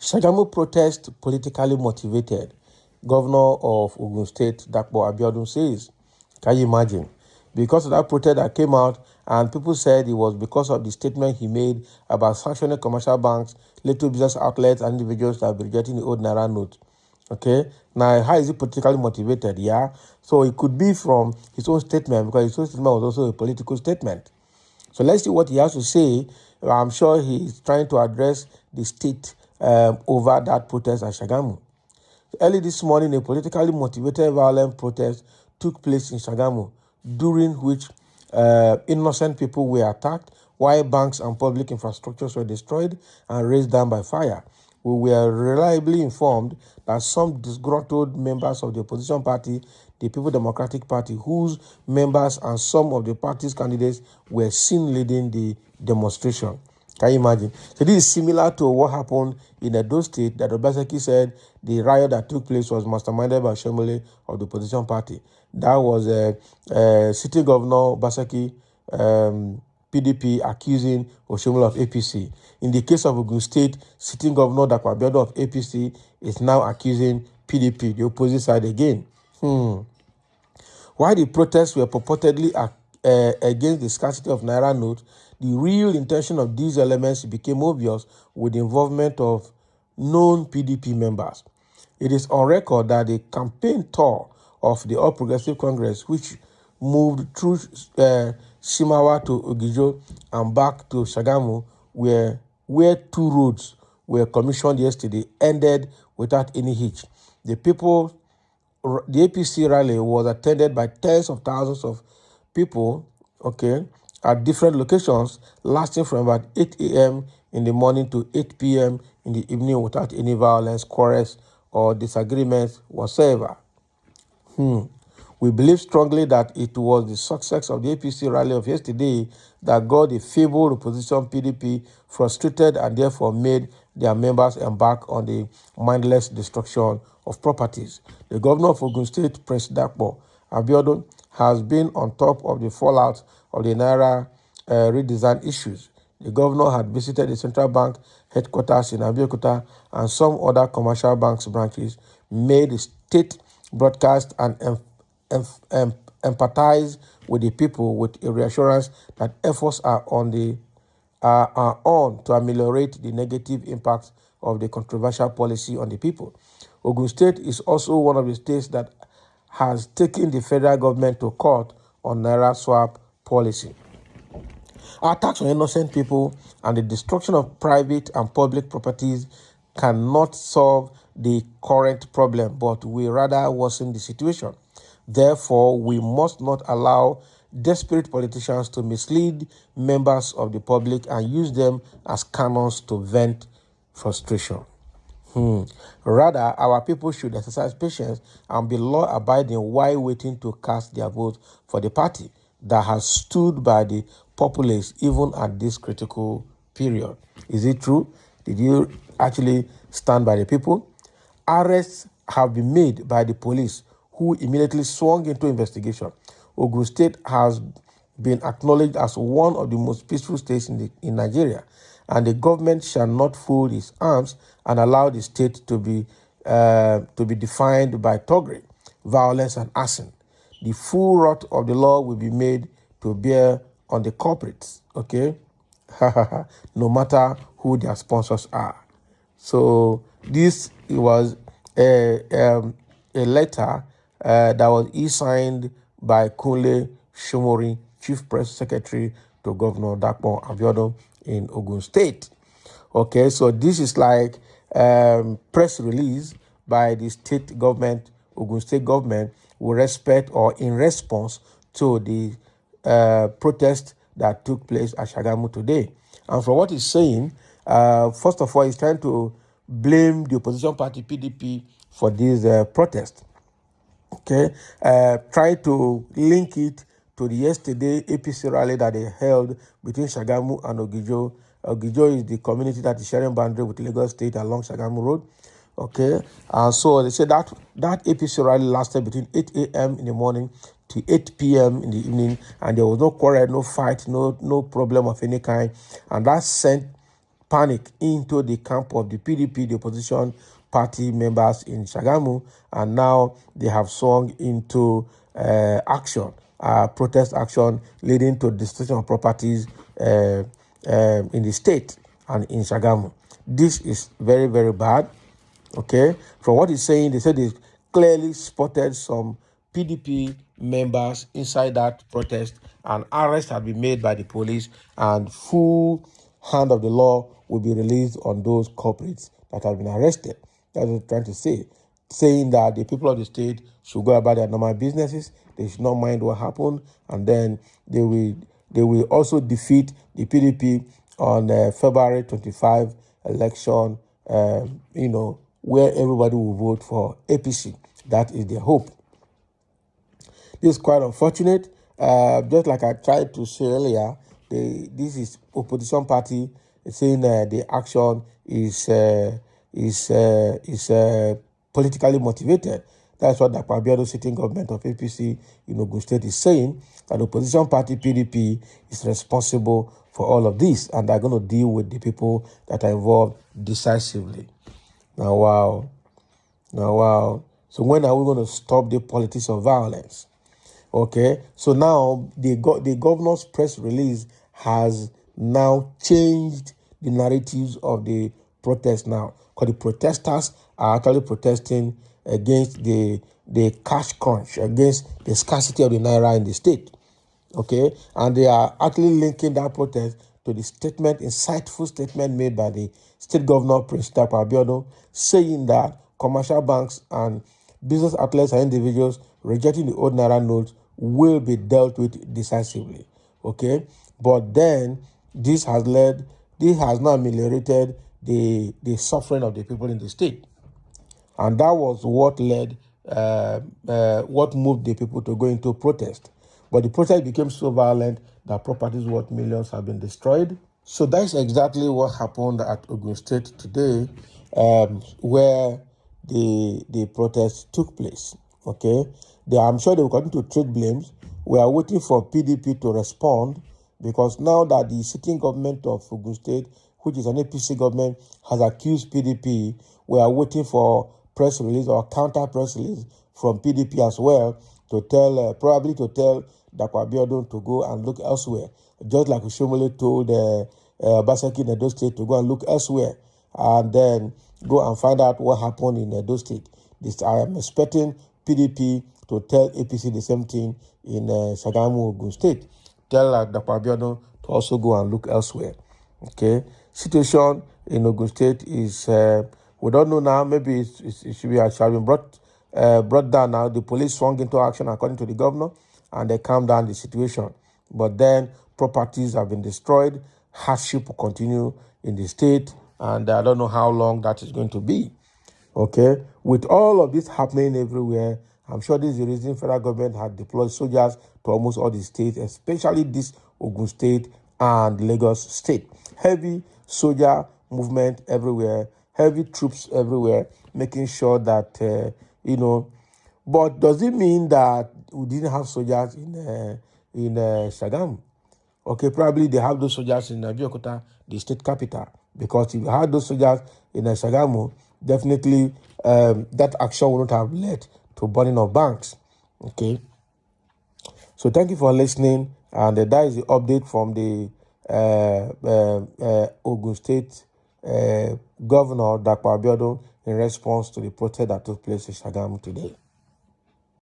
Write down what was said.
Sagamu protest politically motivated, Governor of Ogun State, Dapo Abiodun says. Can you imagine? Because of that protest that came out, and people said it was because of the statement he made about sanctioning commercial banks, little business outlets, and individuals that be rejecting the old Naira note. Okay? Now, how is it politically motivated? Yeah? So it could be from his own statement, because his own statement was also a political statement. So let's see what he has to say. I'm sure he's trying to address the state over that protest at Sagamu. Early this morning, a politically motivated violent protest took place in Sagamu, during which innocent people were attacked, while banks and public infrastructures were destroyed and razed down by fire. We were reliably informed that some disgruntled members of the opposition party, the People Democratic Party, whose members and some of the party's candidates were seen leading the demonstration. Can you imagine? So this is similar to what happened in Edo State, that Obaseki said the riot that took place was masterminded by Shemole of the opposition party. That was City Governor Obaseki, PDP, accusing Oshomole of APC. In the case of Ogun State, Sitting Governor Dapo Abiodun of APC is now accusing PDP, the opposite side again. While the protests were purportedly against the scarcity of Naira notes, the real intention of these elements became obvious with the involvement of known PDP members. It is on record that the campaign tour of the All Progressive Congress, which moved through Shimawa to Ogijo and back to Sagamu, where two roads were commissioned yesterday, ended without any hitch. The APC rally was attended by tens of thousands of people, at different locations, lasting from about 8 a.m. in the morning to 8 p.m. in the evening without any violence, quarrels, or disagreements whatsoever. We believe strongly that it was the success of the APC rally of yesterday that got the feeble opposition PDP frustrated and therefore made their members embark on the mindless destruction of properties. The governor of Ogun State, Prince Dapo Abiodun, has been on top of the fallout of the Naira redesign issues. The governor had visited the central bank headquarters in Abiodun and some other commercial banks branches, made the state broadcast and empathize with the people with a reassurance that efforts are on to ameliorate the negative impacts of the controversial policy on the people. Ogun State is also one of the states that has taken the federal government to court on Naira swap policy. Attacks on innocent people and the destruction of private and public properties cannot solve the current problem, but will rather worsen the situation. Therefore, we must not allow desperate politicians to mislead members of the public and use them as cannons to vent frustration. Rather, our people should exercise patience and be law-abiding while waiting to cast their vote for the party that has stood by the populace even at this critical period. Is it true? Did you actually stand by the people? Arrests have been made by the police, who immediately swung into investigation. Ogun State has been acknowledged as one of the most peaceful states in Nigeria, and the government shall not fold its arms and allow the state to be defined by thuggery, violence, and arson. The full wrath of the law will be made to bear on the culprits, no matter who their sponsors are. So this was a letter that was e-signed by Kunle Shomori, Chief Press Secretary to Governor Dapo Abiodun in Ogun State. Okay, so this is like press release by the state government, Ogun State government, with respect or in response to the protest that took place at Sagamu today. And from what he's saying, first of all, he's trying to blame the opposition party, PDP, for this protest. Try to link it to the yesterday APC rally that they held between Sagamu and Ogijo. Ogijo is the community that is sharing boundary with Lagos State along Sagamu Road. And so they say that APC rally lasted between 8 a.m. in the morning to 8 p.m. in the evening, and there was no quarrel, no fight, no problem of any kind. And that sent panic into the camp of the PDP, the opposition party members in Sagamu, and now they have swung into action, protest action, leading to destruction of properties in the state and in Sagamu. This is very, very bad. Okay, from what he's saying, they said they clearly spotted some PDP members inside that protest, and arrests had been made by the police, and full hand of the law will be released on those culprits that have been arrested. That's what I'm trying to say, saying that the people of the state should go about their normal businesses. They should not mind what happened, and then they will also defeat the PDP on February 25 election. Where everybody will vote for APC. That is their hope. This is quite unfortunate. Just like I tried to say earlier, this is opposition party saying the action is politically motivated. That's what the Abiodun sitting government of APC in Ogun State is saying, that the opposition party PDP is responsible for all of this, and they're going to deal with the people that are involved decisively. Now, wow. So when are we going to stop the politics of violence? Okay, so now the governor's press release has now changed the narratives of the protest now, because the protesters are actually protesting against the cash crunch, against the scarcity of the naira in the state. Okay, and they are actually linking that protest to the insightful statement made by the state governor, Prince Dapo Abiodun, saying that commercial banks and business outlets and individuals rejecting the old naira notes will be dealt with decisively. Okay, but then this has now ameliorated the suffering of the people in the state, and that was what what moved the people to go into protest. But the protest became so violent that properties worth millions have been destroyed. So that's exactly what happened at Ogun State today, where the protest took place. Okay, I'm sure they will continue to trade blames. We are waiting for PDP to respond, because now that the sitting government of Ogun State, which is an APC government, has accused PDP, we are waiting for press release or counter press release from PDP as well to tell, probably to tell Dapo Abiodun to go and look elsewhere, just like Ushomole told Basaki in Edo State to go and look elsewhere, and then go and find out what happened in Edo State. I am expecting PDP to tell APC the same thing in Sagamu, Ogun State. Tell Dapo Abiodun to also go and look elsewhere. Okay, situation in Ogun State is we don't know now. Maybe it should have been brought down now. The police swung into action according to the governor, and they calmed down the situation. But then properties have been destroyed. Hardship will continue in the state, and I don't know how long that is going to be. Okay, with all of this happening everywhere, I'm sure this is the reason federal government had deployed soldiers to almost all the states, especially this Ogun State and Lagos State. Heavy soldier movement everywhere, heavy troops everywhere, making sure that, but does it mean that we didn't have soldiers in Sagamu? Okay, probably they have those soldiers in Abiodun, the state capital, because if you had those soldiers in Sagamu, definitely that action would not have led to burning of banks. Okay, so thank you for listening, and that is the update from the Ogun State Governor Dapo Abiodun in response to the protest that took place in Sagamu today.